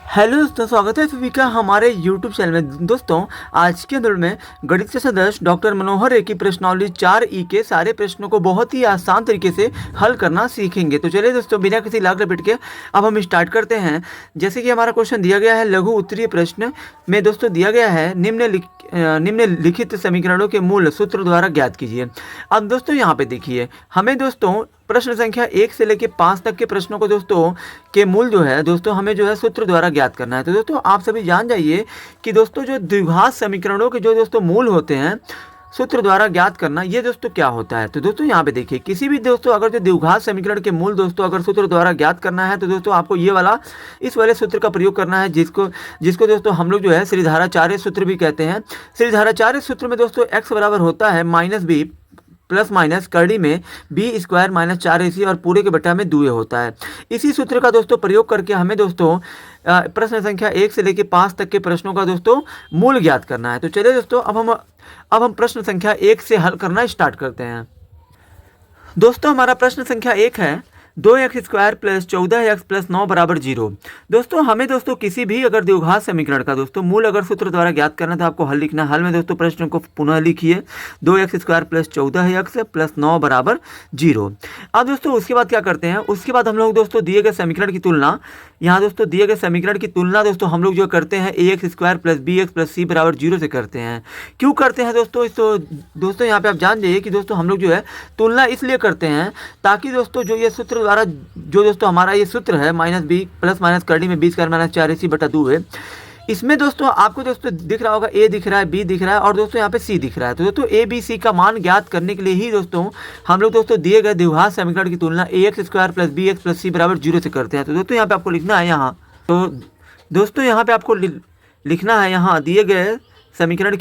Hello दोस्तों, स्वागत है सभी का हमारे YouTube चैनल में। दोस्तों, आज के अंदर में गणित के सदस्य डॉक्टर मनोहर ए की प्रश्नावली 4E के सारे प्रश्नों को बहुत ही आसान तरीके से हल करना सीखेंगे। तो चलिए दोस्तों, बिना किसी लाग लपेट के अब हम स्टार्ट करते हैं। जैसे कि हमारा क्वेश्चन दिया गया है, लघु उत्तरीय प्रश्न में दोस्तों दिया गया है निम्नलिखित समीकरणों के मूल सूत्र द्वारा ज्ञात कीजिए। अब दोस्तों यहाँ पे देखिए, हमें दोस्तों प्रश्न संख्या 1 से लेकर 5 तक के प्रश्नों को दोस्तों के मूल जो है दोस्तों हमें जो है सूत्र द्वारा ज्ञात करना है। तो दोस्तों आप सभी जान जाइए कि दोस्तों जो द्विघात समीकरणों के जो दोस्तों मूल होते हैं सूत्र द्वारा ज्ञात करना, ये दोस्तों क्या होता है। तो दोस्तों यहाँ पे देखिए, किसी भी दोस्तों अगर जो द्विघात समीकरण के मूल दोस्तों अगर सूत्र द्वारा ज्ञात करना है तो दोस्तों आपको ये वाला इस वाले सूत्र का प्रयोग करना है, जिसको दोस्तों हम लोग जो है श्रीधाराचार्य सूत्र भी कहते हैं। श्रीधाराचार्य सूत्र में दोस्तों x बराबर होता है -b प्लस माइनस करड़ी में बी स्क्वायर माइनस 4ac और पूरे के बटा में 2a होता है। इसी सूत्र का दोस्तों प्रयोग करके हमें दोस्तों प्रश्न संख्या 1 से लेकर 5 तक के प्रश्नों का दोस्तों मूल ज्ञात करना है। तो चलिए दोस्तों, अब हम प्रश्न संख्या 1 से हल करना स्टार्ट करते हैं। दोस्तों हमारा प्रश्न संख्या 1 है 2x square plus 14x plus 9 बराबर 0। दोस्तों हमें दोस्तों किसी भी अगर द्विघात समीकरण का दोस्तों मूल अगर सूत्र द्वारा ज्ञात करना है तो आपको हल लिखना है। हल में दोस्तों प्रश्न को पुनः लिखिए, 2x square plus 14x plus 9 बराबर 0। अब दोस्तों उसके बाद क्या करते हैं, उसके बाद हम लोग दोस्तों दिए गए समीकरण की तुलना, यहाँ दोस्तों दिए गए समीकरण की तुलना दोस्तों हम लोग जो करते हैं ax square plus bx plus c बराबर 0 से करते हैं। क्यों करते हैं दोस्तों, तो दोस्तों यहाँ पे आप जान जाइए कि दोस्तों हम लोग जो है तुलना इसलिए करते हैं ताकि दोस्तों जो ये सूत्र द्वारा जो दोस्तों हमारा ये सूत्र है -b प्लस माइनस करड़ी में बी स्क्वायर माइनस 4ac बटा 2 है, इसमें दोस्तों आपको दोस्तों दिख रहा होगा a दिख रहा है, b दिख रहा है और दोस्तों यहाँ पे c दिख रहा है। तो दोस्तों a b c का मान ज्ञात करने के लिए ही दोस्तों हम लोग दोस्तों दिए गए द्विघात समीकरण की तुलना ax square plus bx plus c बराबर 0 से करते हैं। तो दोस्तों यहाँ पे आपको लिखना है, यहाँ तो दोस्तों यहाँ पे आपको लिखना है, यहाँ दिए गए समीकरण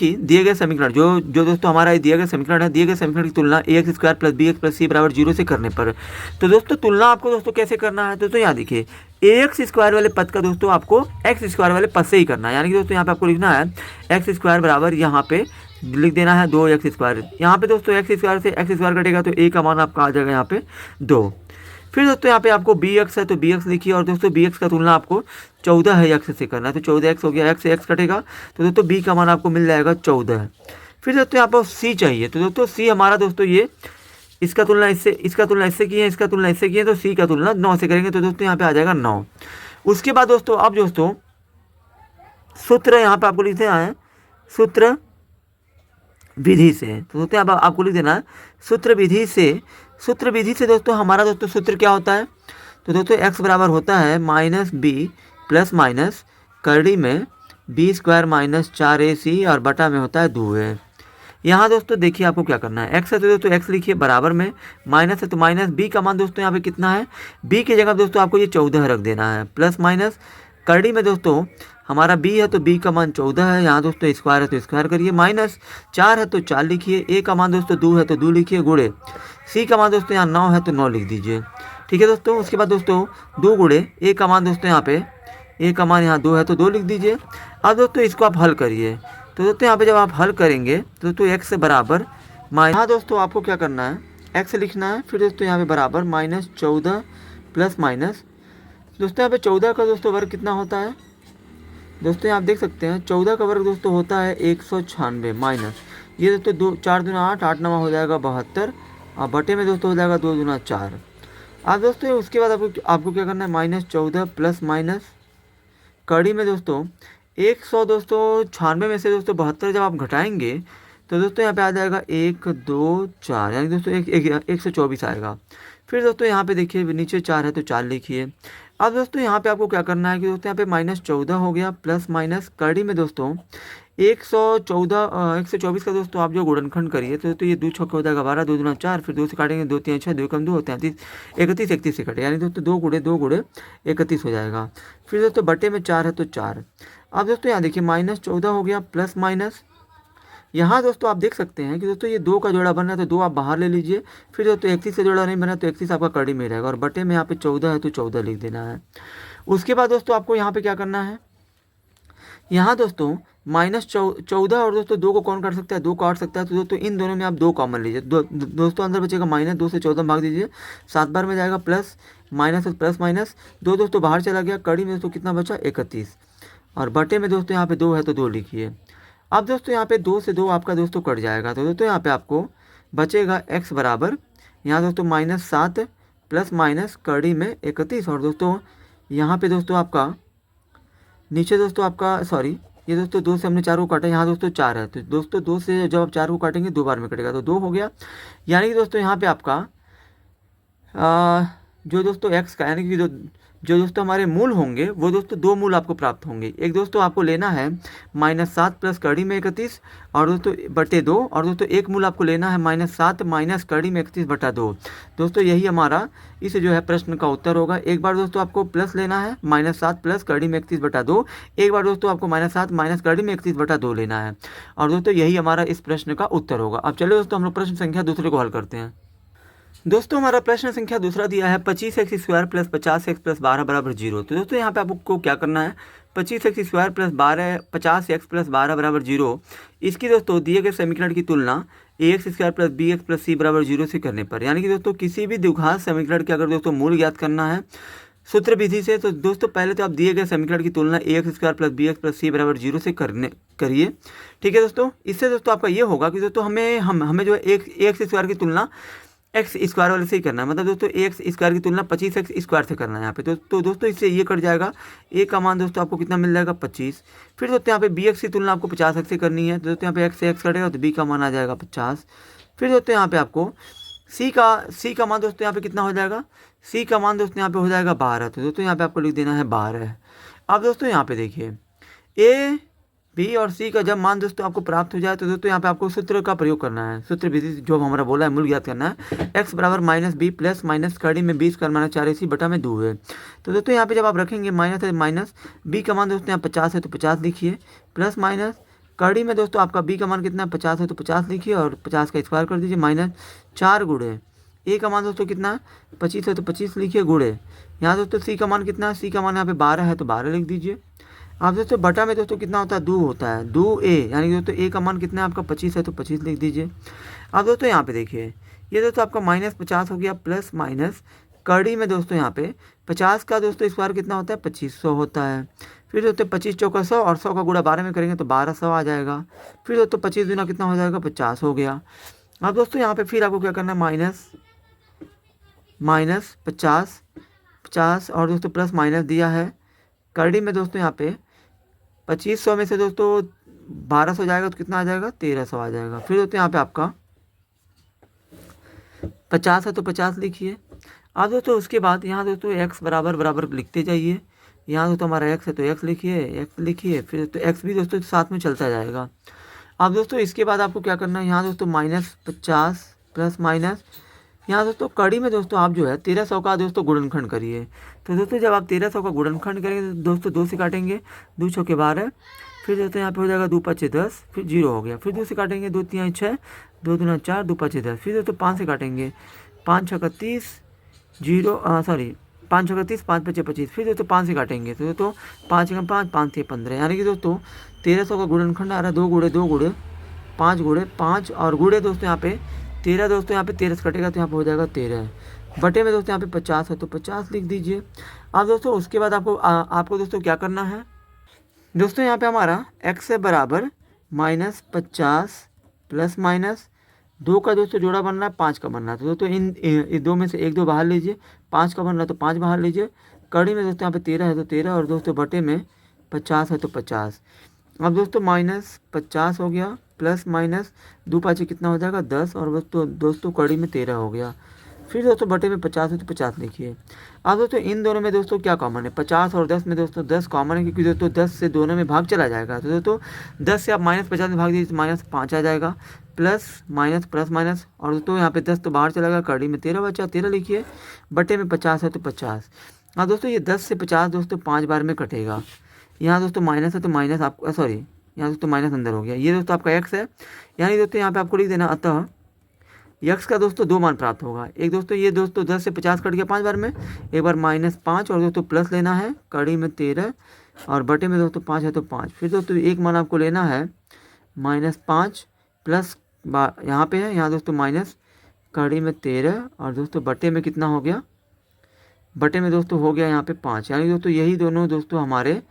जो दोस्तों हमारा ये दिया गया समीकरण है, दिए गए समीकरण की तुलना ax square plus bx plus c बराबर 0 से करने पर। तो दोस्तों तुलना आपको दोस्तों कैसे करना है, दोस्तों यहाँ देखिए ax स्क्वायर वाले पद का दोस्तों आपको x स्क्वायर वाले पद से ही करना है। यानी कि दोस्तों यहाँ पे आपको लिखना है x स्क्वायर बराबर यहाँ पे लिख देना है 2x स्क्वायर। यहाँ पे दोस्तों x स्क्वायर से x स्क्वायर कटेगा तो a का मान आपका आ जाएगा यहाँ पे 2। फिर दोस्तों यहाँ पे आपको bx है तो bx लिखिए और दोस्तों bx का तुलना आपको 14 है x से करना है, तो 14x हो गया, x से x कटेगा तो दोस्तों b का मान आपको मिल जाएगा 14। फिर दोस्तों यहाँ पर c चाहिए, तो दोस्तों c हमारा दोस्तों ये इसका तुलना इससे की है, इसका तुलना इससे की है, तो c का तुलना 9 से करेंगे तो दोस्तों यहाँ पे आ जाएगा 9। उसके बाद दोस्तों अब दोस्तों सूत्र यहाँ पे आपको लिख देना है सूत्र विधि से। तो दोस्तों अब आपको लिख देना है सूत्र विधि से दोस्तों हमारा दोस्तों सूत्र क्या होता है, तो दोस्तों x बराबर होता है -b प्लस माइनस करड़ी में बी स्क्वायर माइनस 4ac और बटा में होता है 2a। यहाँ दोस्तों देखिए आपको क्या करना है, x है तो दोस्तों x लिखिए, बराबर में माइनस है तो माइनस b का मान दोस्तों यहाँ पे कितना है, b की जगह दोस्तों आपको ये 14 रख देना है, प्लस माइनस करड़ी में दोस्तों हमारा b है तो b का मान 14 है, यहाँ दोस्तों स्क्वायर है तो स्क्वायर करिए, माइनस 4 है तो 4 लिखिए, a का मान दोस्तों 2 है तो 2 लिखिए, गुणे c का मान दोस्तों यहाँ 9 है तो 9 लिख दीजिए। ठीक है दोस्तों, उसके बाद दोस्तों 2 गुणे a का मान दोस्तों यहाँ पे a का मान यहाँ 2 है तो 2 लिख दीजिए। अब दोस्तों इसको आप हल करिए, तो दोस्तों यहाँ पे जब आप हल करेंगे तो दोस्तों x से बराबर यहाँ दोस्तों आपको क्या करना है, x लिखना है, फिर दोस्तों यहाँ पे बराबर -14 प्लस माइनस दोस्तों यहाँ पे 14 का दोस्तों वर्ग कितना होता है, दोस्तों आप देख सकते हैं 14 का वर्ग दोस्तों होता है 196 माइनस ये दोस्तों 2 4 दूना 8 8 9 हो जाएगा 72 और बटे में दोस्तों हो जाएगा 2 दूना 4। अब दोस्तों उसके बाद आपको क्या करना है, -14 प्लस माइनस कड़ी में दोस्तों 100 दोस्तों 96 में से दोस्तों 72 जब आप घटाएंगे तो दोस्तों यहाँ पे आ जाएगा 1 2 4, यानी दोस्तों 124 आएगा। फिर दोस्तों यहाँ पे देखिए नीचे 4 है तो 4 लिखिए। अब दोस्तों यहाँ पे आपको क्या करना है कि दोस्तों यहाँ पे -14 हो गया प्लस माइनस करड़ी में दोस्तों 124 का दोस्तों आप जो गुणनखंड करिए तो ये 2 छक्के हो जाएगा 12, 2 दूना 4, फिर 2 से काटेंगे 2 3 6, 2 कम 2 33, 31 से कटे, यानी दोस्तों 2 गुणे 31 हो जाएगा। फिर दोस्तों बटे में 4 है तो 4। अब दोस्तों यहाँ देखिए -14 हो गया प्लस माइनस, यहाँ दोस्तों आप देख सकते हैं कि दोस्तों ये 2 का जोड़ा बन रहा है तो 2 आप बाहर ले लीजिए, फिर दोस्तों 31 का जोड़ा नहीं बना तो 31 आपका कड़ी में रहेगा और बटे में यहाँ पे 14 है तो 14 लिख देना है। उसके बाद दोस्तों आपको यहाँ पे क्या करना है, यहाँ दोस्तों -14 और दोस्तों 2 को कौन काट सकता है, 2 काट सकता है, तो दोस्तों इन दोनों में आप 2 कॉमन लीजिए। दोस्तों अंदर बचेगा -2 से 14 भाग दीजिए, 7 बार में जाएगा प्लस माइनस प्लस माइनस 2 दोस्तों बाहर चला गया, कड़ी में दोस्तों कितना बचा 31 और बटे में दोस्तों यहाँ पे 2 है तो 2 लिखिए। अब दोस्तों यहाँ पे 2 से 2 आपका दोस्तों कट जाएगा, तो दोस्तों यहाँ पे आपको बचेगा x बराबर यहाँ दोस्तों -7 प्लस माइनस कड़ी में 31 और दोस्तों यहाँ पे दोस्तों आपका नीचे दोस्तों आपका सॉरी ये दोस्तों 2 से हमने 4 को काटा, यहाँ दोस्तों 4 है, तो दोस्तों 2 से जब आप 4 को काटेंगे 2 बार में कटेगा तो 2 हो गया। यानी कि दोस्तों यहाँ पे आपका जो दोस्तों x का यानी कि जो दोस्तों हमारे मूल होंगे वो दोस्तों 2 मूल आपको प्राप्त होंगे। एक दोस्तों आपको लेना है -7 प्लस कड़ी में 31 और दोस्तों बटे 2 और दोस्तों एक मूल आपको लेना है -7 माइनस कड़ी में 31 बटा 2। दोस्तों यही हमारा इस जो है प्रश्न का उत्तर होगा। एक बार दोस्तों आपको प्लस लेना है -7 प्लस कड़ी में 31 बटा 2, एक बार दोस्तों आपको -7 माइनस कड़ी में 31 बटा 2 लेना है और दोस्तों यही हमारा इस प्रश्न का उत्तर होगा। अब चलिए दोस्तों हम लोग प्रश्न संख्या दूसरे को हल करते हैं। दोस्तों हमारा प्रश्न संख्या दूसरा दिया है 25x² प्लस 50x प्लस 12 बराबर 0। तो दोस्तों यहाँ पे आपको क्या करना है, 25x² प्लस 50x प्लस 12 बराबर 0, इसकी दोस्तों दिए गए समीकरण की तुलना ax² plus bx plus c बराबर 0 से करने पर, यानी कि दोस्तों किसी भी द्विघात समीकरण के अगर दोस्तों मूल ज्ञात करना है सूत्र विधि से, तो दोस्तों पहले तो आप दिए गए समीकरण की तुलना ax² plus bx plus c बराबर 0 से करिए। ठीक है दोस्तों, इससे दोस्तों आपका ये होगा कि दोस्तों हमें जो है ax² की तुलना x² वाले से ही करना है, मतलब दोस्तों ax² की तुलना 25x² से करना है यहाँ पे। तो दोस्तों इससे ये कट जाएगा, a का मान दोस्तों आपको कितना मिल जाएगा 25। फिर दोस्तों यहाँ पे bx की तुलना आपको 50x से करनी है, तो दोस्तों यहाँ पे x से x कटेगा तो b का मान आ जाएगा 50। फिर दोस्तों यहाँ पे आपको c का मान दोस्तों यहाँ पे कितना हो जाएगा, c का मान दोस्तों यहाँ पे हो जाएगा 12, तो दोस्तों यहाँ पे आपको लिख देना है 12। अब दोस्तों यहाँ पे देखिए a बी और सी का जब मान दोस्तों आपको प्राप्त हो जाए तो दोस्तों यहाँ पे आपको सूत्र का प्रयोग करना है, सूत्र विधि जो हमारा बोला है मूल ज्ञात करना है। x बराबर -b प्लस माइनस कड़ी में 20 का मान 4 इसी बटा में 2 है। तो दोस्तों यहाँ पे जब आप रखेंगे माइनस है माइनस b का मान दोस्तों यहाँ 50 है तो 50 लिखिए, प्लस माइनस कड़ी में दोस्तों आपका b का मान कितना है 50 है तो 50 लिखिए और 50 का स्क्वायर कर दीजिए, माइनस 4 गुणे a का मान दोस्तों कितना है 25 है तो 25 लिखिए, गुणे यहाँ दोस्तों c का मान कितना है, c का मान यहाँ पे 12 है तो 12 लिख दीजिए। अब दोस्तों बटा में दोस्तों कितना होता है 2 होता है, 2a यानी कि दोस्तों a का मान कितना है आपका 25 है तो 25 लिख दीजिए। अब दोस्तों यहाँ पे देखिए ये दोस्तों आपका -50 हो गया, प्लस माइनस कड़ी में दोस्तों यहाँ पे 50 का दोस्तों स्क्वायर कितना होता है 2500 होता है। फिर दोस्तों 25 चौका 100 और 100 का गुणा 12 में करेंगे तो 1200 आ जाएगा। फिर दोस्तों 25 गुना कितना हो जाएगा 50 हो गया। अब दोस्तों यहाँ पे फिर आपको क्या करना है माइनस 50 और दोस्तों प्लस माइनस दिया है, कड़ी में दोस्तों यहाँ पे 2500 में से दोस्तों 1200 जाएगा तो कितना आ जाएगा 1300 आ जाएगा। फिर दोस्तों यहाँ पे आपका 50 है तो 50 लिखिए। अब दोस्तों उसके बाद यहाँ दोस्तों x बराबर लिखते जाइए, यहाँ दोस्तों हमारा x है तो x लिखिए, फिर दोस्तों x भी दोस्तों साथ में चलता जाएगा। अब दोस्तों इसके बाद आपको क्या करना है, यहाँ दोस्तों -50 प्लस माइनस यहाँ दोस्तों कड़ी में दोस्तों आप जो है 1300 का दोस्तों गुणनखंड करिए। तो दोस्तों जब आप 1300 का गुणनखंड करेंगे तो दोस्तों 2 से काटेंगे, 2 छक्के 12, फिर दोस्तों यहाँ पे हो जाएगा 2 5 10, फिर 0 हो गया। फिर 2 से काटेंगे 2 3 6, 2 दूना 4, 2 5 10, फिर दोस्तों 5 से काटेंगे 5 6 30, 5 6 30, 5 5 25, फिर दोस्तों 5 से काटेंगे तो दोस्तों 5 1 5, 5 3 15, यानी कि दोस्तों 1300 का गुणनखंड आ रहा है 2 गुणे 5 गुणे 5 और गुणे दोस्तों यहाँ पे 13 दोस्तों यहाँ पे 13 से कटेगा तो यहाँ पे हो जाएगा 13, बटे में दोस्तों यहाँ पे 50 है तो 50 लिख दीजिए। अब दोस्तों उसके बाद आपको दोस्तों क्या करना है, दोस्तों यहाँ पे हमारा x से बराबर -50 प्लस माइनस 2 का दोस्तों जोड़ा बन रहा है 5 का बन रहा है, तो दोस्तों इन 2 में से 1 2 बाहर लीजिए, 5 का बन रहा है तो 5 बाहर लीजिए, कड़ी में दोस्तों यहाँ पे 13 है तो 13 और दोस्तों बटे में 50 है तो 50। अब दोस्तों -50 हो गया, प्लस माइनस 2 5 कितना हो जाएगा 10 और दोस्तों कड़ी में 13 हो गया। फिर दोस्तों बटे में 50 है तो 50 लिखिए। अब दोस्तों इन दोनों में दोस्तों क्या कॉमन है, 50 और 10 में दोस्तों 10 कॉमन है, क्योंकि दोस्तों 10 से दोनों में भाग चला जाएगा, तो दोस्तों 10 से आप -50 में भाग दीजिए तो -5 आ जाएगा, प्लस माइनस और दोस्तों यहाँ पे 10 तो बाहर चला गया, कड़ी में 13 बचा, 13 लिखिए, बटे में 50 है तो 50। अब दोस्तों ये 10 से 50 दोस्तों 5 बार में कटेगा, यहाँ दोस्तों माइनस है तो माइनस आपको सॉरी यहाँ दोस्तों माइनस अंदर हो गया, ये दोस्तों आपका x है, यानी दोस्तों यहाँ पे आपको लिख देना, अतः x का दोस्तों 2 मान प्राप्त होगा। एक दोस्तों ये दोस्तों 10 से 50 कट गया 5 बार में, एक बार -5 और दोस्तों प्लस लेना है, कड़ी में 13 और बटे में दोस्तों 5 है तो 5। फिर दोस्तों एक मान आपको लेना है -5 प्लस यहाँ पे है, यहाँ दोस्तों माइनस कड़ी में 13 और दोस्तों बटे में कितना हो गया, बटे में दोस्तों हो गया यहाँ पे 5। यानी दोस्तों यही दोनों दोस्तों हमारे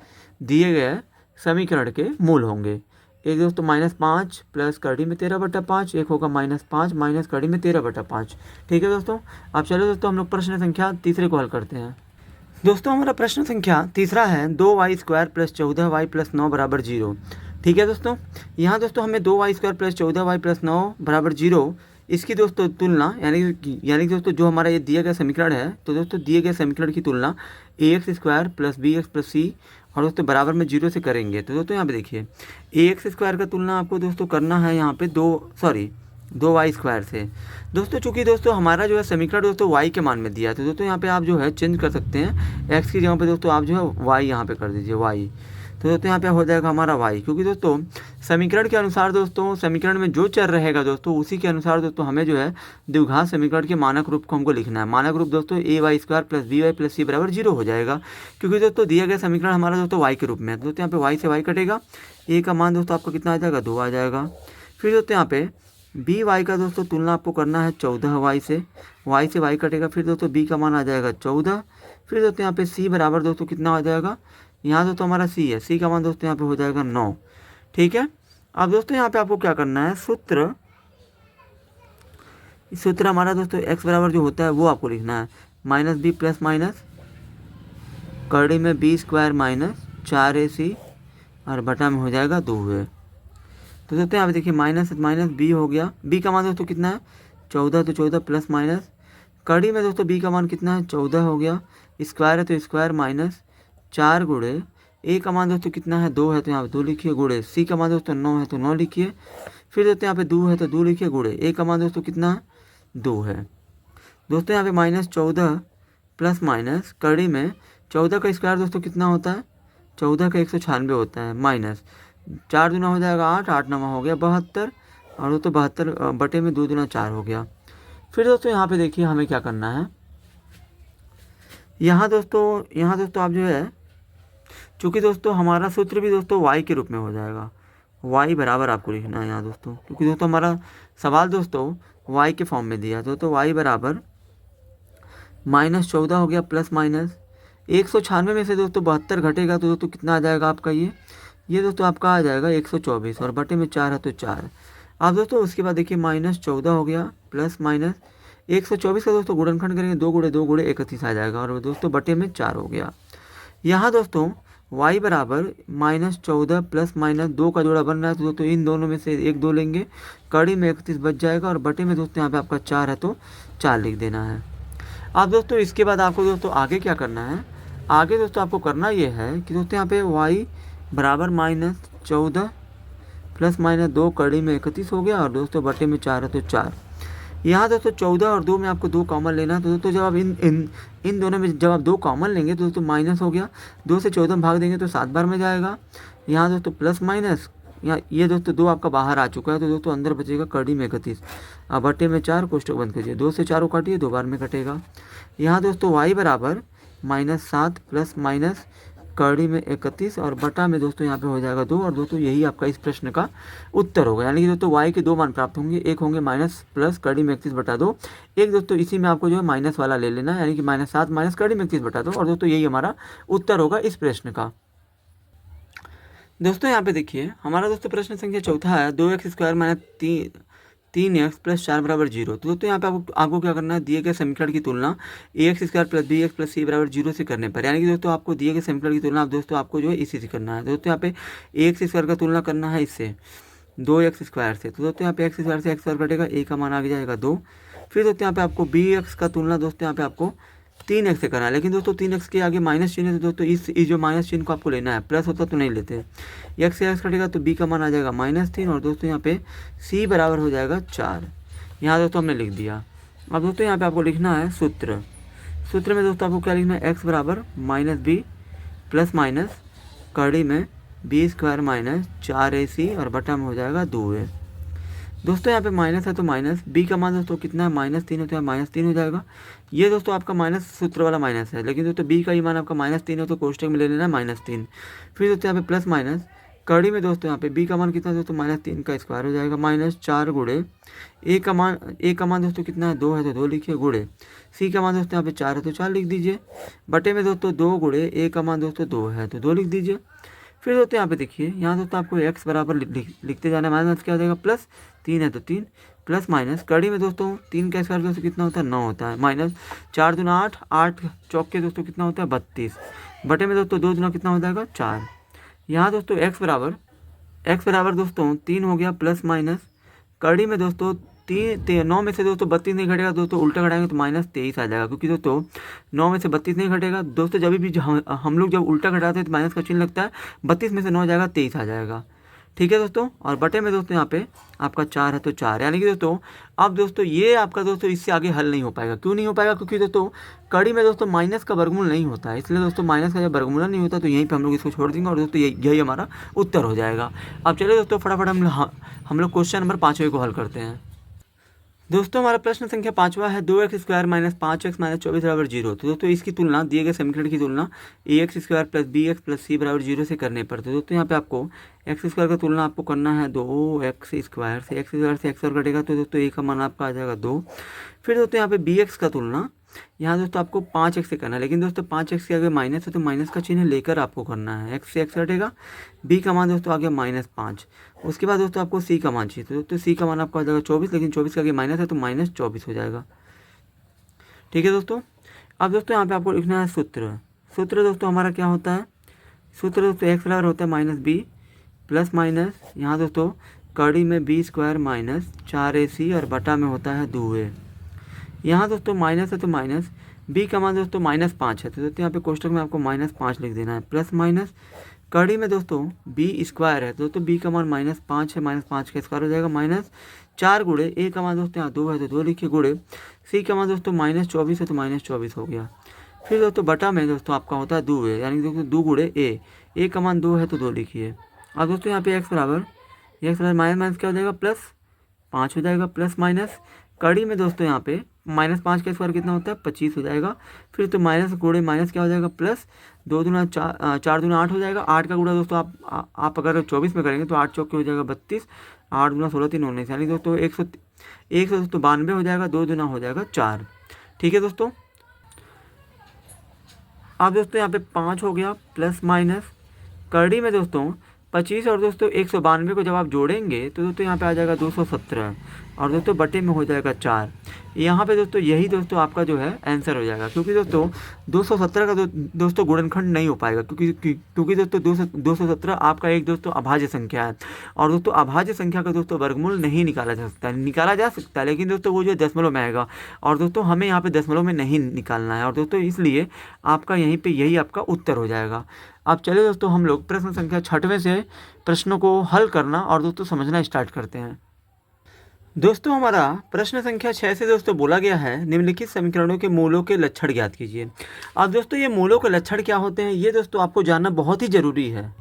दिए गए समीकरण के मूल होंगे। एक दोस्तों -5 प्लस कड़ी में 13/5, एक होगा -5 माइनस कड़ी में 13/5। ठीक है दोस्तों। अब चलो दोस्तों हम लोग प्रश्न संख्या तीसरे को हल करते हैं। दोस्तों हमारा प्रश्न संख्या तीसरा है 2y² + 14y + 9 = 0। ठीक है दोस्तों। यहाँ दोस्तों हमें 2y² + 14y + 9 = 0 इसकी दोस्तों तुलना यानी दोस्तों जो हमारा ये दिया गया समीकरण है, तो दोस्तों दिए गए समीकरण की तुलना ax² + bx + c और दोस्तों बराबर में 0 से करेंगे। तो दोस्तों यहाँ पे देखिए ax² का तुलना आपको दोस्तों करना है यहाँ पे 2y² से। दोस्तों चूंकि दोस्तों हमारा जो है समीकरण दोस्तों y के मान में दिया है, तो दोस्तों यहाँ पे आप जो है चेंज कर सकते हैं, x की जगह पे दोस्तों आप जो है y यहाँ पे कर दीजिए y। तो दोस्तों यहाँ पे हो जाएगा हमारा y, क्योंकि दोस्तों समीकरण के अनुसार दोस्तों समीकरण में जो चर रहेगा दोस्तों उसी के अनुसार दोस्तों हमें जो है द्विघात समीकरण के मानक रूप को हमको लिखना है। मानक रूप दोस्तों ay² + by + c = 0 हो जाएगा, क्योंकि दोस्तों दिया गया समीकरण हमारा दोस्तों y के रूप में है। तो दोस्तों यहाँ पे y से y कटेगा, a का मान दोस्तों आपका कितना आ जाएगा 2 आ जाएगा। फिर दोस्तों यहाँ पे by का दोस्तों तुलना आपको करना है 14y से, y से y कटेगा, फिर दोस्तों b का मान आ जाएगा 14। फिर दोस्तों यहाँ पे c बराबर दोस्तों कितना आ जाएगा, यहाँ दोस्तों हमारा c है, c का मान दोस्तों यहाँ पे हो जाएगा 9। ठीक है। अब दोस्तों यहाँ पे आपको क्या करना है, सूत्र हमारा दोस्तों x बराबर जो होता है वो आपको लिखना है -b प्लस माइनस कड़ी में b² - 4ac और बटा में हो जाएगा 2 है। तो दोस्तों यहाँ पे देखिए माइनस b हो गया, b का मान दोस्तों कितना है 14, तो 14 प्लस माइनस कड़ी में दोस्तों b का मान कितना है 14 हो गया, स्क्वायर है तो स्क्वायर माइनस 4 गुणे a का मान दोस्तों कितना है 2 है तो यहाँ पे 2 लिखिए, गुणे c का मान दोस्तों 9 है तो 9 लिखिए। फिर दोस्तों यहाँ पे 2 है तो 2 लिखिए, गुणे a का मान दोस्तों कितना है 2 है। दोस्तों यहाँ पे -14 प्लस माइनस कड़ी में 14 का स्क्वायर दोस्तों कितना होता है 14 का 196 होता है, माइनस 4 दूना हो जाएगा 8, 8 नवा हो गया 72 और दोस्तों 72 बटे में 2 दूना 4 हो गया। फिर दोस्तों यहाँ पे देखिए हमें क्या करना है, यहाँ दोस्तों आप जो है चूँकि दोस्तों हमारा सूत्र भी दोस्तों y के रूप में हो जाएगा, y बराबर आपको लिखना है यहाँ दोस्तों, क्योंकि दोस्तों हमारा सवाल दोस्तों y के फॉर्म में दिया, तो y बराबर -14 हो गया प्लस माइनस 196 में से दोस्तों 72 घटेगा तो दोस्तों कितना आ जाएगा आपका ये दोस्तों आपका आ जाएगा 124 और बटे में 4 है तो 4। अब दोस्तों उसके बाद देखिए -14 हो गया प्लस माइनस 124 का दोस्तों गुणनखंड करेंगे 2 गुणे 2 गुणे 31 आ जाएगा और दोस्तों बटे में 4 हो गया। यहाँ दोस्तों y बराबर -14 प्लस माइनस 2 का जोड़ा बन रहा है, तो दोस्तों इन दोनों में से 1 2 लेंगे, कड़ी में 31 बच जाएगा और बटे में दोस्तों यहाँ पे आपका 4 है तो 4 लिख देना है। अब दोस्तों इसके बाद आपको दोस्तों आगे क्या करना है, आगे दोस्तों आपको करना ये है कि दोस्तों यहाँ पे y बराबर -14 प्लस माइनस 2 कड़ी में 31 हो गया और दोस्तों बटे में 4 है तो 4। यहाँ दोस्तों 14 और 2 में आपको 2 कॉमन लेना है, तो दोस्तों जब आप इन दोनों में जब आप 2 कॉमन लेंगे तो दोस्तों माइनस हो गया, 2 से 14 भाग देंगे तो 7 बार में जाएगा। यहाँ दोस्तों प्लस माइनस यहाँ ये दोस्तों 2 आपका बाहर आ चुका है, तो दोस्तों अंदर बचेगा कड़ी में 31 अब बटे में 4 कोष्टक बंद कीजिए, 2 से 4 को काटिए 2 बार में कटेगा। यहाँ दोस्तों y बराबर -7 प्लस माइनस कड़ी में 31 और बटा में दोस्तों यहाँ पे हो जाएगा 2 और दोस्तों यही आपका इस प्रश्न का उत्तर होगा। यानी कि दोस्तों y के 2 मान प्राप्त होंगे, एक होंगे माइनस प्लस कड़ी में 31 बटा 2, एक दोस्तों इसी में आपको जो है माइनस वाला ले लेना है, यानी कि -7 माइनस कड़ी में 31 बटा 2 और दोस्तों यही हमारा उत्तर होगा इस प्रश्न का। दोस्तों यहाँ पे देखिए हमारा दोस्तों प्रश्न संख्या चौथा है 2x² - 3x + 4 = 0। तो दोस्तों यहाँ पे आपको क्या करना है, दिए गए समीकरण की तुलना ax² + bx + c = 0 से करने पर, यानी कि दोस्तों आपको दिए गए समीकरण की तुलना दोस्तों आपको जो है इसी से करना है। दोस्तों यहाँ पे ax² का तुलना करना है इससे 2x² से, तो दोस्तों यहाँ पे x² से x² कटेगा, a का मान आ जाएगा 2। फिर दोस्तों यहाँ पे आपको bx का तुलना दोस्तों यहाँ पे आपको 3x से करना है, लेकिन दोस्तों 3x के आगे माइनस चिन्ह है, तो दोस्तों इस जो माइनस चिन्ह को आपको लेना है, प्लस होता तो नहीं लेते। x से x कटेगा तो b का मान आ जाएगा -3 और दोस्तों यहाँ पे c बराबर हो जाएगा 4। यहाँ दोस्तों हमने लिख दिया। अब दोस्तों यहाँ पे आपको लिखना है सूत्र में दोस्तों आपको क्या लिखना है, x बराबर -b प्लस माइनस कड़ी में b² - 4ac और बटा में हो जाएगा 2 है। दोस्तों यहाँ पे माइनस है तो माइनस, बी का मान दोस्तों कितना है -3 है तो यहाँ -3 हो जाएगा। ये दोस्तों आपका माइनस सूत्र वाला माइनस है, लेकिन दोस्तों बी का ही मान आपका -3 है तो कोष्टक में ले लेना -3। फिर दोस्तों यहाँ पे प्लस माइनस कड़ी में दोस्तों यहाँ पे बी का मान कितना है दोस्तों -3 का स्क्वायर हो जाएगा, -4 गुणे ए का मान दोस्तों कितना है 2 है तो 2 लिखिए, गुणे सी का मान दोस्तों यहाँ पे 4 है तो 4 लिख दीजिए, बटे में दोस्तों 2 गुणे ए का मान दोस्तों 2 है तो 2 लिख दीजिए। फिर दोस्तों यहाँ पे देखिए, यहाँ दोस्तों आपको x बराबर लिखते जाना है, माइनस क्या हो जाएगा +3 है तो 3 प्लस माइनस कड़ी में दोस्तों 3 का स्क्वायर दोस्तों कितना होता है 9 होता है, -4 दूना 8, 8 चौक के दोस्तों कितना होता है 32, बटे में दोस्तों 2 दूना कितना हो जाएगा 4। यहाँ दोस्तों x बराबर दोस्तों 3 हो गया, प्लस माइनस कड़ी में दोस्तों 9 में से दोस्तों 32 नहीं घटेगा दोस्तों, उल्टा घटाएंगे तो -23 आ जाएगा, क्योंकि दोस्तों 9 में से 32 नहीं घटेगा दोस्तों, जब भी हम लोग जब उल्टा घटाते हैं तो माइनस का चिन्ह लगता है, 32 में से 9 जाएगा 23 आ जाएगा। ठीक है दोस्तों, और बटे में दोस्तों यहाँ पे आपका 4 है तो 4, यानी कि दोस्तों अब दोस्तों ये आपका दोस्तों इससे आगे हल नहीं हो पाएगा। क्यों नहीं हो पाएगा? क्योंकि दोस्तों कड़ी में दोस्तों माइनस का वर्गमूल नहीं होता है, इसलिए दोस्तों माइनस का जब वर्गमूल नहीं होता तो यहीं पे हम लोग इसको छोड़ देंगे और दोस्तों यही हमारा उत्तर हो जाएगा। अब चलिए दोस्तों फटाफट हम लोग क्वेश्चन नंबर 5वें को हल करते हैं। दोस्तों हमारा प्रश्न संख्या 5वां है 2x स्क्वायर -5x -24 बराबर 0। तो दोस्तों इसकी तुलना, दिए गए समीकरण की तुलना ax square plus bx plus c बराबर 0 से करने पर। तो दोस्तों यहाँ पे आपको x स्क्वायर का तुलना आपको करना है 2x स्क्वायर से, x स्क्वायर से x और कटेगा तो दोस्तों a का मान आपका आ जाएगा 2। फिर दोस्तों यहाँ पे bx का तुलना यहाँ दोस्तों आपको 5x से करना है, लेकिन दोस्तों 5x के आगे माइनस है तो माइनस का चिन्ह लेकर आपको करना है, x से x कटेगा, b का मान दोस्तों आ गया -5। उसके बाद दोस्तों आपको c का मान चाहिए, तो दोस्तों c का मान आपका आ जाएगा 24, लेकिन 24 के आगे माइनस है तो -24 हो जाएगा। ठीक है दोस्तों, अब दोस्तों यहाँ पे आपको लिखना है सूत्र दोस्तों हमारा क्या होता है, सूत्र दोस्तों x बराबर होता है -b प्लस माइनस यहाँ दोस्तों कड़ी में b स्क्वायर -4ac और बटा में होता है 2a। यहाँ दोस्तों माइनस है तो माइनस, b का मान दोस्तों -5 है तो दोस्तों यहाँ पे कोष्टक में आपको -5 लिख देना है, प्लस माइनस कड़ी में दोस्तों b स्क्वायर है तो दोस्तों b का मान -5 है, -5 का स्क्वायर हो जाएगा, -4 गुणे a का मान दोस्तों यहाँ 2 है तो 2 लिखिए, गुणे c का मान दोस्तों -24 है तो -24 हो गया। फिर दोस्तों बटा में दोस्तों आपका होता है 2a, यानी दोस्तों 2 गुणे a का मान 2 है तो 2 लिखिए। अब दोस्तों यहाँ पे x बराबर माइनस क्या हो जाएगा +5 हो जाएगा, प्लस माइनस कड़ी में दोस्तों यहाँ पे -5 का स्क्वायर कितना होता है 25 हो जाएगा। फिर तो माइनस गुणे माइनस क्या हो जाएगा प्लस, 2 दूना 4 दूना 8 हो जाएगा, 8 का गुणा दोस्तों आप अगर 24 में करेंगे तो 8 चौक के हो जाएगा 32, 8 दूना 16 3 19, यानी दोस्तों 192 हो जाएगा, 2 दूना हो जाएगा 4। ठीक है दोस्तों, अब दोस्तों यहाँ पे 5 हो गया, प्लस माइनस कड़ी में दोस्तों 25 और दोस्तों 192 को जब आप जोड़ेंगे तो दोस्तों यहाँ पे आ जाएगा 217 और दोस्तों बटे में हो जाएगा 4। यहाँ पे दोस्तों यही दोस्तों आपका जो है आंसर हो जाएगा, क्योंकि दोस्तों 217 का दोस्तों गुणनखंड नहीं हो पाएगा, क्योंकि दोस्तों 217 आपका एक दोस्तों अभाज्य संख्या है और दोस्तों अभाज्य संख्या का दोस्तों वर्गमूल नहीं निकाला जा सकता है, लेकिन दोस्तों वो जो दशमलव में आएगा और दोस्तों हमें यहाँ पे दशमलव में नहीं निकालना है और दोस्तों इसलिए आपका यहीं पे यही आपका उत्तर हो जाएगा। अब चलिए दोस्तों हम लोग प्रश्न संख्या 6वें से प्रश्नों को हल करना और दोस्तों समझना स्टार्ट करते हैं। दोस्तों हमारा प्रश्न संख्या 6 से दोस्तों बोला गया है निम्नलिखित समीकरणों के मूलों के लक्षण ज्ञात कीजिए। अब दोस्तों ये मूलों के लक्षण क्या होते हैं ये दोस्तों आपको जानना बहुत ही जरूरी है।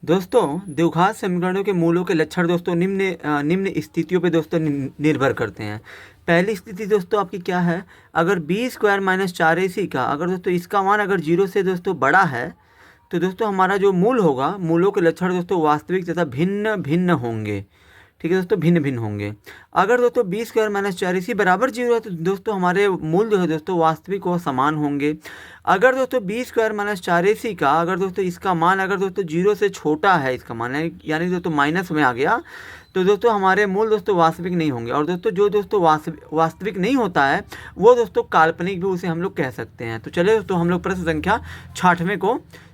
दोस्तों द्विघात समीकरणों के मूलों के लक्षण दोस्तों निम्न स्थितियों पे दोस्तों निर्भर करते हैं। पहली स्थिति दोस्तों आपकी क्या है, अगर b स्क्वायर -4ac का अगर दोस्तों इसका मान अगर 0 से दोस्तों बड़ा है तो दोस्तों हमारा जो मूल होगा, मूलों के लक्षण दोस्तों वास्तविक तथा भिन्न होंगे। ठीक है दोस्तों, भिन्न होंगे। अगर दोस्तों b स्क्वायर -4ac बराबर 0 है तो दोस्तों हमारे मूल जो है दोस्तों वास्तविक व समान होंगे। अगर दोस्तों b स्क्वायर -4ac का अगर दोस्तों इसका मान अगर दोस्तों 0 से छोटा है, इसका मान यानी दोस्तों माइनस में आ गया तो दोस्तों हमारे मूल दोस्तों वास्तविक नहीं होंगे। और दोस्तों जो दोस्तों वास्तविक नहीं होता है वो दोस्तों काल्पनिक भी उसे हम लोग कह सकते हैं। तो चलिए दोस्तों हम लोग प्रश्न संख्या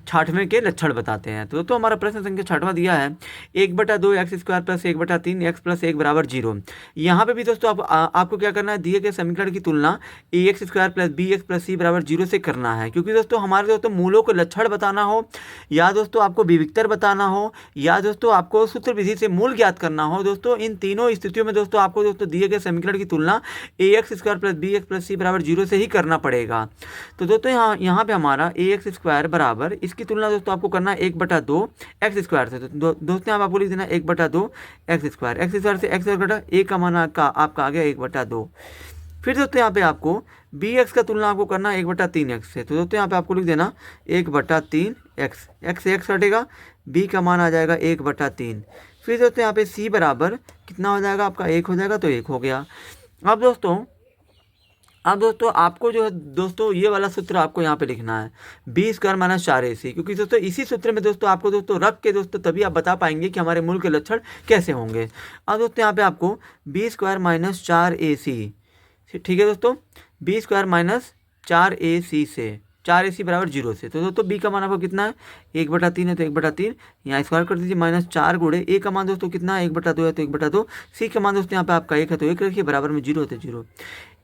6वें के लक्षण बताते हैं। तो दोस्तों हमारा प्रश्न संख्या 6वां दिया है 1/2 x square plus 1/3 x plus 1 बराबर 0। यहाँ पे भी दोस्तों आपको क्या करना है, दिए गए समीकरण की तुलना ax square plus bx plus c बराबर 0 से करना है, क्योंकि दोस्तों हमारे दोस्तों मूलों के लक्षण बताना हो या दोस्तों आपको विविक्तर बताना हो या दोस्तों आपको सूत्र विधि से मूल ज्ञात करना हो, दोस्तों इन तीनों स्थितियों में दोस्तों आपको दोस्तों दिए गए समीकरण की तुलना ax square plus bx plus c बराबर 0 से ही करना पड़ेगा। तो दोस्तों यहाँ पे हमारा ax स्क्वायर बराबर इसकी तुलना दोस्तों आपको करना है 1/2 एक्स स्क्वायर से। तो दोस्तों यहाँ पे आपको लिख देना 1/2 एक्स स्क्वायर से एक्स स्क्वायर कटा, ए का मान आपका आ गया 1/2। फिर दोस्तों यहाँ पे आपको बी एक्स का तुलना आपको करना है 1/3 एक्स से। तो दोस्तों यहाँ पे आपको लिख देना 1/3 एक्स, एक्स से एक्स कटेगा, बी का मान आ जाएगा 1/3। फिर दोस्तों यहाँ पे सी बराबर कितना हो जाएगा आपका, 1 हो जाएगा, तो 1 हो गया। अब दोस्तों आपको जो है दोस्तों ये वाला सूत्र आपको यहाँ पे लिखना है b² - 4ac, क्योंकि दोस्तों इसी सूत्र में दोस्तों आपको दोस्तों रख के दोस्तों तभी आप बता पाएंगे कि हमारे मूल के लक्षण कैसे होंगे। अब दोस्तों यहाँ पे आपको b² - 4ac, ठीक है दोस्तों, b² - 4ac से 4ac बराबर 0 से। तो दोस्तों b का मान आपको कितना है, 1/3 है तो 1/3, यहाँ स्क्वायर कर दीजिए, -4 गुणे a का मान दोस्तों कितना है, 1/2 है तो 1/2, c का मान दोस्तों यहाँ पे आपका 1 है तो 1 रखिए, बराबर में 0 है तो 0।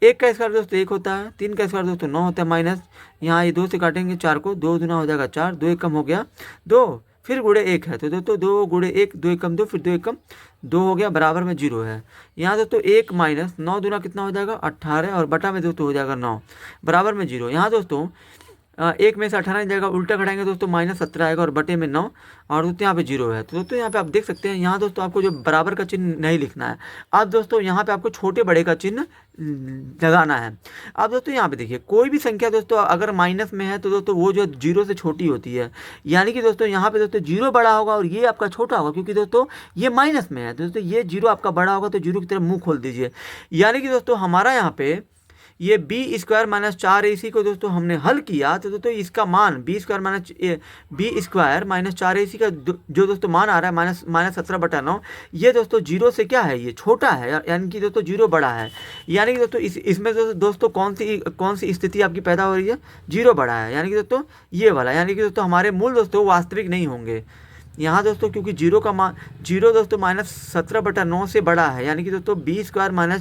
1 का स्क्वायर दोस्तों 1 होता है, 3 का स्क्वायर दोस्तों 9 होता है, माइनस यहाँ ये 2 से काटेंगे 4 को, 2 दूना हो जाएगा 4, 2 1 कम हो गया 2, फिर गुणे 1 है तो दोस्तों 2 गुणे 1, 2 1 कम 2, फिर 2 1 कम 2 हो गया, बराबर में 0 है। यहाँ दोस्तों 1 माइनस 9 दूना कितना हो जाएगा 18, और बटा में दोस्तों हो जाएगा 9, बराबर में 0। यहाँ दोस्तों 1 में से 18 नहीं जाएगा, उल्टा घटाएंगे दोस्तों -17 आएगा, और बटे में 9, और दोस्तों यहाँ पे 0 है। तो दोस्तों यहाँ पे आप देख सकते हैं, यहाँ दोस्तों आपको जो बराबर का चिन्ह नहीं लिखना है। अब दोस्तों यहाँ पे आपको छोटे बड़े का चिन्ह लगाना है। अब दोस्तों यहाँ पे देखिए, कोई भी संख्या दोस्तों अगर माइनस में है तो दोस्तों वो जो 0 से छोटी होती है, यानी कि दोस्तों यहाँ पे दोस्तों 0 बड़ा होगा और ये आपका छोटा होगा, क्योंकि दोस्तों ये माइनस में है। तो दोस्तों ये 0 आपका बड़ा होगा, तो 0 की तरफ मुंह खोल दीजिए। यानी कि दोस्तों हमारा यहाँ पे ये b² - 4ac को दोस्तों हमने हल किया, तो दोस्तों इसका मान b² - 4ac का जो दोस्तों मान आ रहा है -17/9, ये दोस्तों 0 से क्या है, ये छोटा है, यानी कि दोस्तों 0 बड़ा है। यानी कि दोस्तों इसमें दोस्तों कौन सी स्थिति आपकी पैदा हो रही है, 0 बड़ा है, यानी कि दोस्तों ये वाला, यानी कि दोस्तों हमारे मूल दोस्तों वास्तविक नहीं होंगे यहाँ दोस्तों, क्योंकि 0 का मान 0 दोस्तों -17/9 से बड़ा है, यानी कि दोस्तों b² -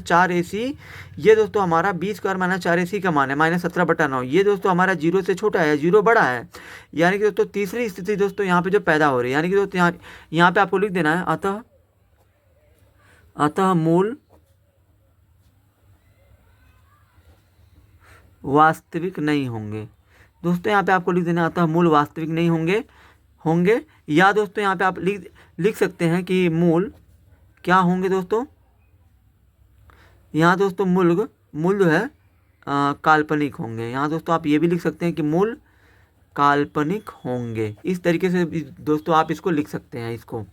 4ac, ये दोस्तों हमारा b² - 4ac का मान है -17/9, ये दोस्तों हमारा 0 से छोटा है, 0 बड़ा है। यानी कि दोस्तों तीसरी स्थिति दोस्तों यहाँ पे जो पैदा हो रही है, यानी कि दोस्तों यहाँ पे आपको लिख देना है अतः मूल वास्तविक नहीं होंगे। दोस्तों यहाँ पे आपको लिख देना अतः मूल वास्तविक नहीं होंगे, या दोस्तों यहाँ पे आप लिख सकते हैं कि मूल क्या होंगे दोस्तों, यहाँ दोस्तों मूल जो है काल्पनिक होंगे। यहाँ दोस्तों आप ये भी लिख सकते हैं कि मूल काल्पनिक होंगे, इस तरीके से दोस्तों आप इसको लिख सकते हैं इसको,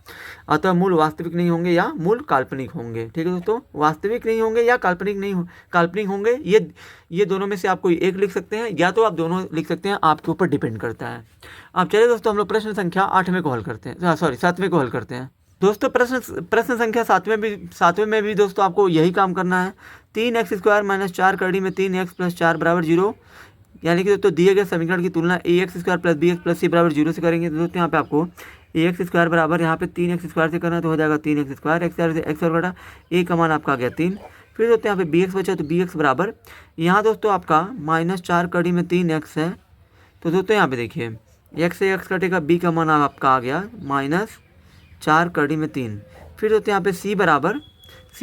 अतः मूल वास्तविक नहीं होंगे या मूल काल्पनिक होंगे। ठीक है दोस्तों, वास्तविक नहीं होंगे या काल्पनिक होंगे, ये दोनों में से आप कोई एक लिख सकते हैं, या तो आप दोनों लिख सकते हैं, आपके ऊपर डिपेंड करता है। अब चलिए दोस्तों हम लोग प्रश्न संख्या 7वें को हल करते हैं। दोस्तों प्रश्न संख्या 7वें में भी दोस्तों आपको यही काम करना है। 3x² - 4 कड़ी में 3x + 4 = 0, यानी कि दोस्तों दिए गए समीकरण की तुलना ax² + bx + c = 0 से करेंगे। तो दोस्तों यहाँ पे आपको ax² बराबर यहाँ पे 3x² से करना है, तो हो जाएगा 3x², x बटा a का मान आपका आ गया 3। फिर दोस्तों यहाँ पे bx बचा, तो bx बराबर यहाँ दोस्तों आपका -4 कड़ी में 3x है। तो दोस्तों यहाँ पे देखिए x से x कटेगा, b का मान आपका आ गया -4 कड़ी में 3। फिर दोस्तों यहाँ पे c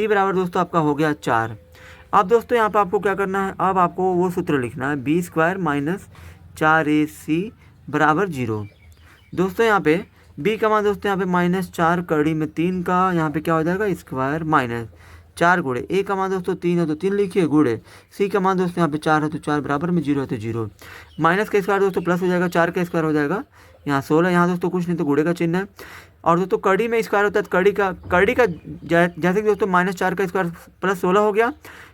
बराबर दोस्तों आपका हो गया 4। अब दोस्तों यहाँ पे आपको क्या करना है, अब आपको वो सूत्र लिखना है b² - 4ac = 0। दोस्तों यहाँ पे b का मान दोस्तों यहाँ पे -4 कड़ी में 3 का यहाँ पे क्या हो जाएगा स्क्वायर, -4 गुणे a का मान दोस्तों 3 है तो 3 लिखिए, गुणे c का मान दोस्तों यहाँ पे 4 है तो 4 बराबर में 0 है तो 0। माइनस का स्क्वायर दोस्तों प्लस हो जाएगा, 4 का स्क्वायर हो जाएगा यहाँ 16, यहाँ दोस्तों कुछ नहीं तो गुणे का चिन्ह है। और दोस्तों कड़ी में स्क्वायर होता है, तो कड़ी का जैसे कि दोस्तों -4 का स्क्वायर +16 हो गया।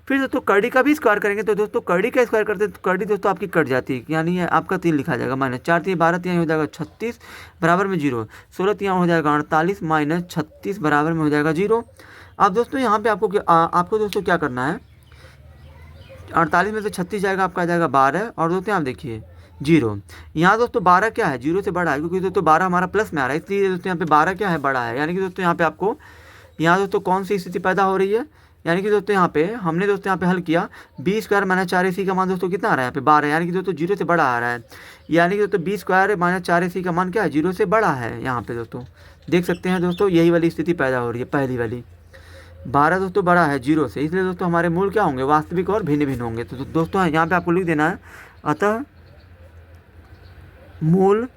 फिर दोस्तों कड़ी का भी स्क्वायर करेंगे, तो दोस्तों कड़ी का स्क्वायर करते तो कड़ी दोस्तों आपकी कट जाती है, यानी आपका 3 लिखा जाएगा, -4 3 12 3 हो जाएगा 36 बराबर में 0, 16 3 हो जाएगा 48 -36 बराबर में हो जाएगा 0। अब दोस्तों यहाँ पे आपको दोस्तों क्या करना है, 48 में से 36 जाएगा, आपका आ जाएगा 12, और दोस्तों यहाँ देखिए 0। यहाँ दोस्तों 12 क्या है, 0 से बड़ा है, क्योंकि दोस्तों 12 हमारा प्लस में आ रहा है, इसलिए दोस्तों यहाँ पे 12 क्या है, बड़ा है। यानी कि दोस्तों यहाँ पे आपको दोस्तों कौन सी स्थिति पैदा हो रही है, यानी कि दोस्तों यहाँ पे हमने दोस्तों यहाँ पे हल किया b² - 4ac का मान दोस्तों कितना आ रहा है, यहाँ पे 12, यानी कि दोस्तों 0 से बड़ा आ रहा है। यानी कि दोस्तों b² - 4ac का मान क्या है, 0 से बड़ा है। यहाँ पे दोस्तों देख सकते हैं दोस्तों यही वाली स्थिति पैदा हो रही है, पहली वाली 12 दोस्तों बड़ा है 0 से, इसलिए दोस्तों हमारे मूल क्या होंगे, वास्तविक और भिन्न होंगे। तो दोस्तों यहाँ पे आपको लिख देना है अतः मूल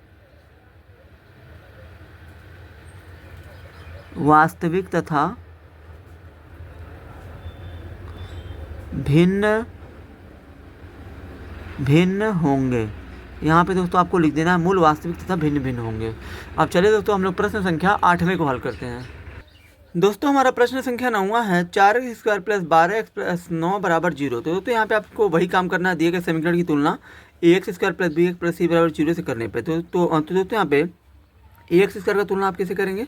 वास्तविक तथा भिन्न भिन्न होंगे। यहाँ पे दोस्तों आपको लिख देना है मूल वास्तविक तथा भिन्न भिन्न होंगे। अब चलिए दोस्तों हम लोग प्रश्न संख्या 8वें को हल करते हैं। दोस्तों हमारा प्रश्न संख्या 9वां है 4x² + 12x + 9 = 0। तो दोस्तों यहाँ पे आपको वही काम करना है, दिए गए समीकरण की तुलना ax² + bx + c = 0 से करने पे। तो दोस्तों यहाँ पे ax² का तुलना आप कैसे करेंगे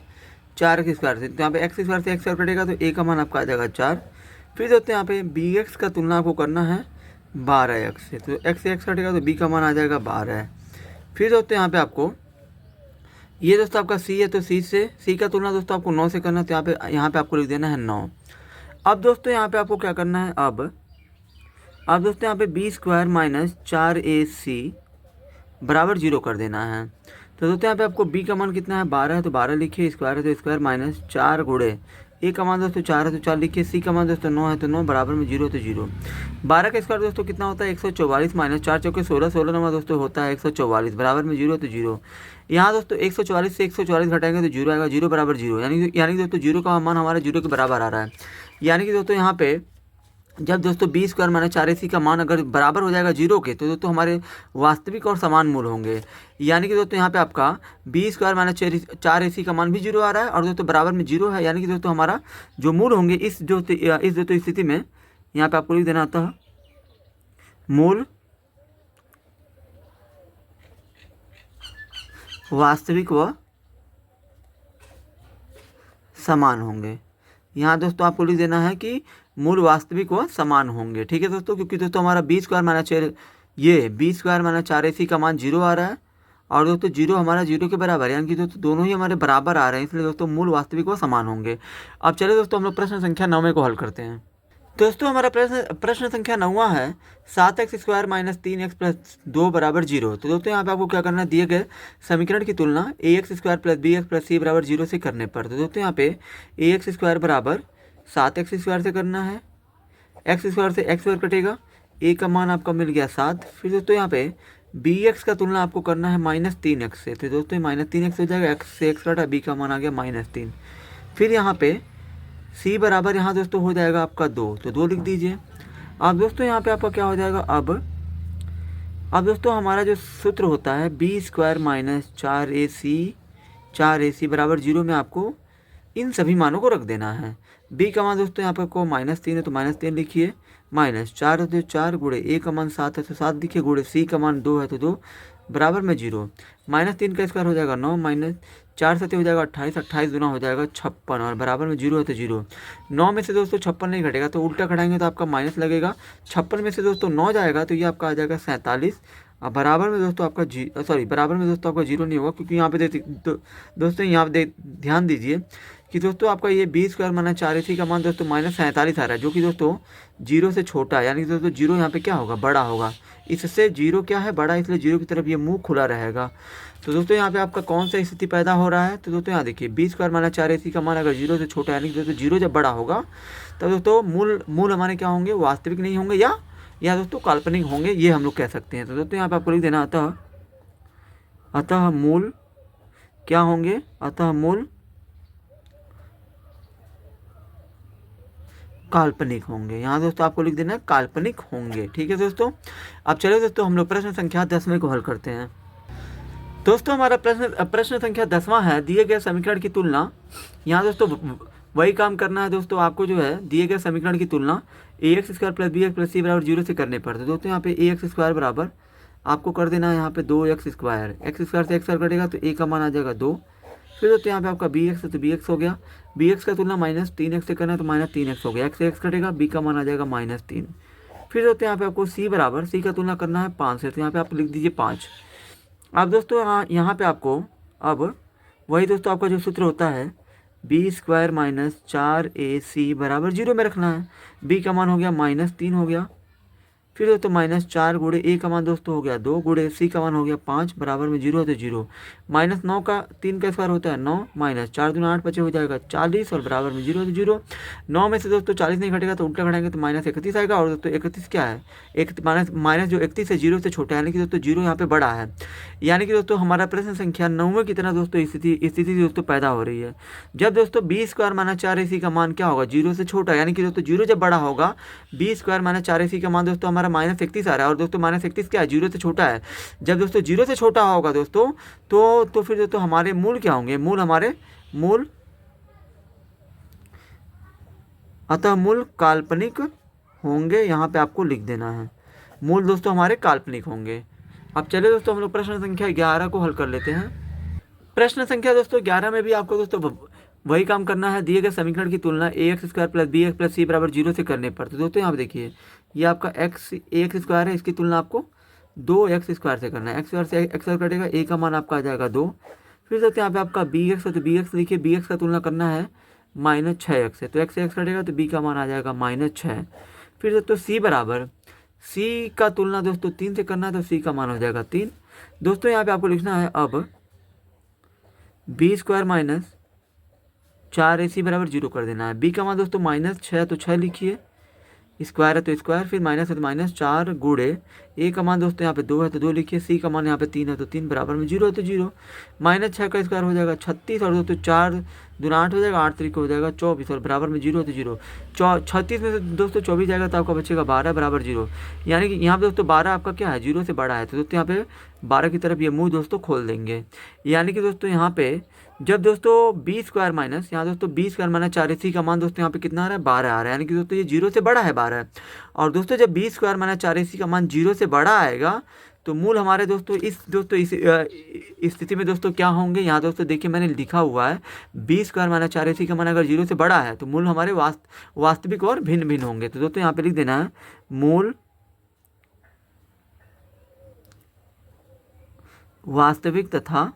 4x² से। तो यहाँ पे x² से x² कटेगा तो a का मान आपका आ जाएगा 4। फिर दोस्तों यहाँ पे bx का तुलना आपको करना है 12x से। तो x से x कटेगा तो b का मान आ जाएगा 12। फिर दोस्तों यहाँ पे आपको ये दोस्तों आपका c है तो c का तुलना दोस्तों आपको 9 से करना है। तो यहाँ पे आपको लिख देना है 9। अब दोस्तों यहाँ पे आपको क्या करना है, अब दोस्तों यहाँ पे b² - 4ac = 0 कर देना है। तो दोस्तों यहाँ पे आपको b का मान कितना है 12 है तो 12 लिखिए, स्क्वायर है तो स्क्वायर माइनस 4 गुणे a का मान दोस्तों 4 है तो 4 लिखिए, c का मान दोस्तों 9 है तो 9 बराबर में 0 है तो 0। 12 का स्क्वायर दोस्तों कितना होता है 144 माइनस 4 चौके 16, 16 नंबर दोस्तों होता है 144 बराबर में 0 है तो 0। यहाँ दोस्तों 144 से 144 घटाएंगे तो 0 आएगा, 0 बराबर 0, यानी दोस्तों 0 का मान हमारा 0 के बराबर आ रहा है। यानी कि दोस्तों यहाँ पे जब दोस्तों b² - 4ac का मान अगर बराबर हो जाएगा 0 के तो दोस्तों हमारे वास्तविक और समान मूल होंगे। यानी कि दोस्तों यहाँ पे आपका b² - 4ac का मान भी 0 आ रहा है और दोस्तों बराबर में 0 है। यानी कि दोस्तों हमारा जो मूल होंगे इस दोस्तों स्थिति में यहाँ पे आपको लिख देना आता है मूल वास्तविक व समान होंगे। यहाँ दोस्तों आपको लिख देना है कि मूल वास्तविक व समान होंगे। ठीक है दोस्तों, क्योंकि दोस्तों हमारा b² - 4ac का मान 0 आ रहा है और दोस्तों 0 हमारा 0 के बराबर है, यानी कि दोस्तों दोनों ही हमारे बराबर आ रहे हैं, इसलिए दोस्तों मूल वास्तविक व समान होंगे। अब चलिए दोस्तों हम लोग प्रश्न संख्या 9 को हल करते हैं। दोस्तों हमारा प्रश्न संख्या 9वां है 7x² - 3x + 2 = 0। तो दोस्तों यहाँ पे आपको क्या करना है, दिए गए समीकरण की तुलना ax² + bx + c = 0 से करने पर। तो दोस्तों यहाँ पे ax² = 7x² से करना है, x² से x² कटेगा, a का मान आपका मिल गया 7। फिर दोस्तों यहाँ पे bx का तुलना आपको करना है -3x से। तो दोस्तों -3x हो जाएगा, x से x कटा, b का मान आ गया -3। फिर यहाँ पे c बराबर यहाँ दोस्तों हो जाएगा आपका 2, तो 2 लिख दीजिए। अब दोस्तों यहाँ पे आपका क्या हो जाएगा, अब दोस्तों हमारा जो सूत्र होता है b² - 4ac = 0 में आपको इन सभी मानों को रख देना है। b का मान दोस्तों यहाँ पे आपको -3 है तो -3 लिखिए, -4 है तो 4 गुणे a का मान 7 है तो 7 लिखिए, गुणे c का मान 2 है तो 2 बराबर में 0। -3 का स्क्वायर हो जाएगा 9, -4 से हो जाएगा 28, 28 गुना हो जाएगा 56 और बराबर में 0 है तो 0। 9 में से दोस्तों 56 नहीं घटेगा तो उल्टा घटाएंगे तो आपका माइनस लगेगा। 56 में से दोस्तों 9 जाएगा तो ये आपका आ जाएगा 47 और बराबर में दोस्तों आपका बराबर में दोस्तों आपका 0 नहीं होगा, क्योंकि यहाँ पे दोस्तों यहाँ पे ध्यान दीजिए कि दोस्तों आपका ये b² - 4ac का मान दोस्तों -47 आ रहा है, जो कि दोस्तों 0 से छोटा है, यानी कि दोस्तों 0 यहाँ पे क्या होगा, बड़ा होगा। इससे 0 क्या है, बड़ा, इसलिए 0 की तरफ ये मुंह खुला रहेगा। तो दोस्तों यहाँ पे आपका कौन सा स्थिति पैदा हो रहा है, तो दोस्तों यहाँ देखिए b² - 4ac का मान अगर 0 से छोटा है, यानी कि दोस्तों 0 जब बड़ा होगा तब दोस्तों मूल हमारे क्या होंगे, वास्तविक नहीं होंगे या दोस्तों काल्पनिक होंगे, ये हम लोग कह सकते हैं। तो दोस्तों यहाँ पे आपको लिख देना अतः मूल क्या होंगे, अतः मूल काल्पनिक होंगे। यहाँ दोस्तों आपको लिख देना है काल्पनिक होंगे। ठीक है दोस्तों, अब चलिए दोस्तों हम लोग प्रश्न संख्या 10वें को हल करते हैं। दोस्तों हमारा प्रश्न संख्या 10वां है, दिए गए समीकरण की तुलना। यहाँ दोस्तों वही काम करना है दोस्तों, आपको जो है दिए गए समीकरण की तुलना ax² + bx + c = 0 से करने पर। तो दोस्तों यहाँ पे ax² बराबर आपको कर देना है यहाँ पे 2x², x² से x² कटेगा तो a का मान आ जाएगा 2। फिर दोस्तों यहाँ पे आपका bx है तो bx हो गया, bx का तुलना -3x से करना है तो -3x हो गया, x से x कटेगा, b का मान आ जाएगा -3। फिर दोस्तों यहाँ पे आपको c बराबर c का तुलना करना है 5 से, तो यहाँ पे आप लिख दीजिए 5। अब दोस्तों यहाँ पे आपको अब वही दोस्तों आपका जो सूत्र होता है b² - 4ac = 0 में रखना है। b का मान हो गया -3 हो गया, फिर दोस्तों -4 गुणे ए का मान दोस्तों हो गया 2 गुणे सी का मान हो गया 5 बराबर में 0 है तो 0। -9 का 3 का स्क्वायर होता है 9 -4 दूना 8 बचे हो जाएगा 40 और बराबर में 0 है तो 0। 9 में से दोस्तों 40 नहीं घटेगा तो उल्टा घटाएंगे तो -31 आएगा। और दोस्तों 31 क्या है, एक माइनस जो 31 है 0 से छोटा है, यानी कि दोस्तों 0 यहाँ पे बड़ा है। यानी कि दोस्तों हमारा प्रश्न संख्या 9 की तरह दोस्तों स्थिति दोस्तों पैदा हो रही है। जब दोस्तों b² - 4ac का मान क्या होगा, 0 से छोटा, यानी कि दोस्तों 0 जब बड़ा होगा b² - 4ac का मान दोस्तों हमारा -31 आ रहा है। और दोस्तों -31 क्या है, 0 से छोटा है। जब दोस्तों 0 से छोटा होगा दोस्तों तो फिर दोस्तों हमारे मूल क्या होंगे, मूल अतः मूल काल्पनिक होंगे। यहाँ पे आपको लिख देना है, मूल दोस्तों हमारे काल्पनिक होंगे। अब चलिए दोस्तों हम लोग प्रश्न संख्या 11 को हल कर लेते हैं। प्रश्न संख्या दोस्तों 11 में भी आपको दोस्तों वही काम करना है। दिए गए समीकरण की तुलना ax² + bx + c बराबर 0 से करने पर। तो दोस्तों यहाँ पे देखिए, ये आपका ax² है, इसकी तुलना आपको 2x² से करना है। x² से x² कटेगा, a का मान आपका आ जाएगा 2। फिर दोस्तों यहाँ पे आपका bx है तो bx लिखिए, bx का तुलना करना है -6x से, तो x से x कटेगा तो b का मान आ जाएगा -6। फिर दोस्तों c बराबर, c का तुलना दोस्तों 3 से करना है तो c का मान हो जाएगा 3। दोस्तों यहाँ पे आपको लिखना है अब b² - 4ac बराबर 0 कर देना है। b का मान दोस्तों -6 तो 6 लिखिए, स्क्वायर है तो स्क्वायर, फिर माइनस है तो -4 गुणे ए का मान दोस्तों यहाँ पे 2 है तो 2 लिखिए, सी का मान यहाँ पे 3 है तो 3 बराबर में 0 है तो 0। -6 का स्क्वायर हो जाएगा 36 और दोस्तों 4 दूना 8 हो जाएगा, 8 तरीके हो जाएगा 24 और बराबर में 0 है तो 0। 36 में से दोस्तों 24 जाएगा तो आपका बचेगा 12 बराबर 0। यानी कि यहाँ पे दोस्तों 12 आपका क्या है, 0 से बड़ा है, तो दोस्तों यहाँ पे 12 की तरफ ये मुँह दोस्तों खोल देंगे। यानी कि दोस्तों यहाँ पे जब दोस्तों b² माइनस, यहाँ दोस्तों b² - 4ac का मान दोस्तों यहाँ पे कितना आ रहा है, 12 आ रहा है। यानी कि दोस्तों ये 0 से बड़ा है 12। और दोस्तों जब b² - 4ac का मान 0 से बड़ा आएगा तो मूल हमारे दोस्तों इस स्थिति में दोस्तों क्या होंगे। यहाँ दोस्तों देखिए मैंने लिखा हुआ है b² - 4ac का मान अगर 0 से बड़ा है तो मूल हमारे वास्तविक और भिन्न भिन्न होंगे। तो दोस्तों यहाँ पे लिख देना है मूल वास्तविक तथा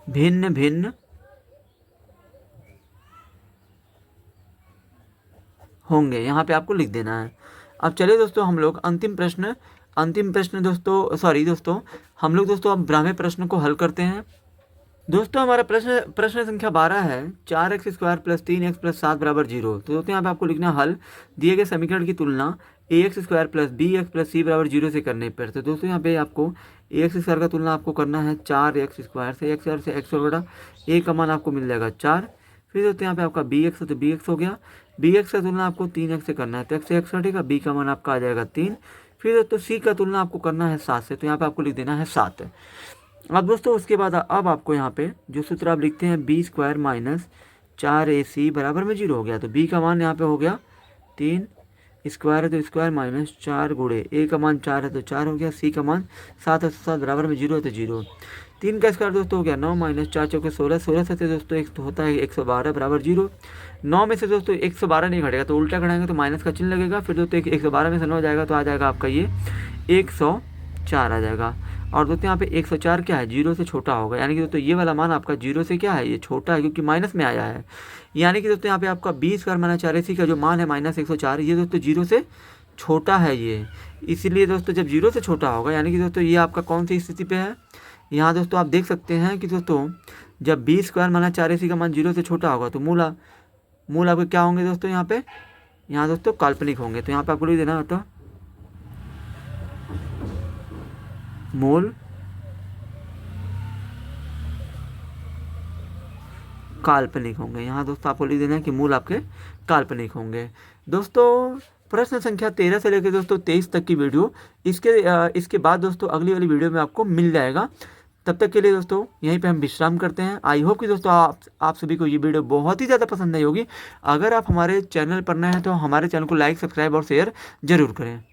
भिन्न भिन्न होंगे, यहाँ पे आपको लिख देना है। अब चलिए दोस्तों हम लोग अंतिम प्रश्न दोस्तों हम लोग दोस्तों अब 12वें प्रश्न को हल करते हैं। दोस्तों हमारा प्रश्न संख्या 12 है 4x² + 3x + 7 बराबर 0। तो दोस्तों यहाँ पे आपको लिखना हल, दिए गए समीकरण की तुलना ax² + bx + c बराबर 0 से करने पर। तो दोस्तों यहाँ पे आपको ax² का तुलना आपको करना है 4x² से, x² से x और बड़ा a का मान आपको मिल जाएगा 4। फिर दोस्तों यहाँ पे आपका bx है तो bx हो गया, bx का तुलना आपको 3x से करना है तो x से x कटेगा, b का मान आपका आ जाएगा 3। फिर दोस्तों c का तुलना आपको करना है 7 से, तो यहाँ पे आपको लिख देना है 7। अब दोस्तों उसके बाद अब आपको यहाँ पे जो सूत्र आप लिखते हैं b² - 4ac बराबर में 0 हो गया, तो b का मान यहाँ पे हो गया 3, स्क्वायर है तो स्क्वायर -4 गुणे a का मान 4 है तो 4 हो गया, c का मान 7 है तो 7 बराबर में 0 है तो 0। 3 का स्क्वायर दोस्तों हो गया 9 - 4 चौके 16, 16 से दोस्तों एक तो होता है 112 बराबर 0। 9 में से दोस्तों 112 नहीं घटेगा तो उल्टा घटाएंगे तो माइनस का चिन्ह लगेगा। फिर दोस्तों 112 में से 9 जाएगा तो आ जाएगा आपका ये 104 आ जाएगा। और दोस्तों यहाँ पे 104 क्या है, 0 से छोटा होगा, यानी कि दोस्तों ये वाला मान आपका 0 से क्या है, ये छोटा है क्योंकि माइनस में आया है। यानी कि दोस्तों यहाँ पे आपका b² - 4ac का जो मान है -104, ये दोस्तों 0 से छोटा है ये, इसीलिए दोस्तों जब 0 से छोटा होगा यानी कि दोस्तों ये आपका कौन सी स्थिति पे है। यहाँ दोस्तों आप देख सकते हैं कि दोस्तों जब b² - 4ac का मान 0 से छोटा होगा तो मूल आपके क्या होंगे दोस्तों, यहाँ दोस्तों काल्पनिक होंगे। तो यहाँ पे आपको लिख देना होता मूल काल्पनिक होंगे। यहाँ दोस्तों आपको लिख देना है कि मूल आपके काल्पनिक होंगे। दोस्तों प्रश्न संख्या 13 से लेकर दोस्तों 23 तक की वीडियो इसके बाद दोस्तों अगली वाली वीडियो में आपको मिल जाएगा। तब तक के लिए दोस्तों यहीं पे हम विश्राम करते हैं। आई होप कि दोस्तों आप सभी को ये वीडियो बहुत ही ज़्यादा पसंद आई होगी। अगर आप हमारे चैनल पर नए हैं तो हमारे चैनल को लाइक, सब्सक्राइब और शेयर जरूर करें।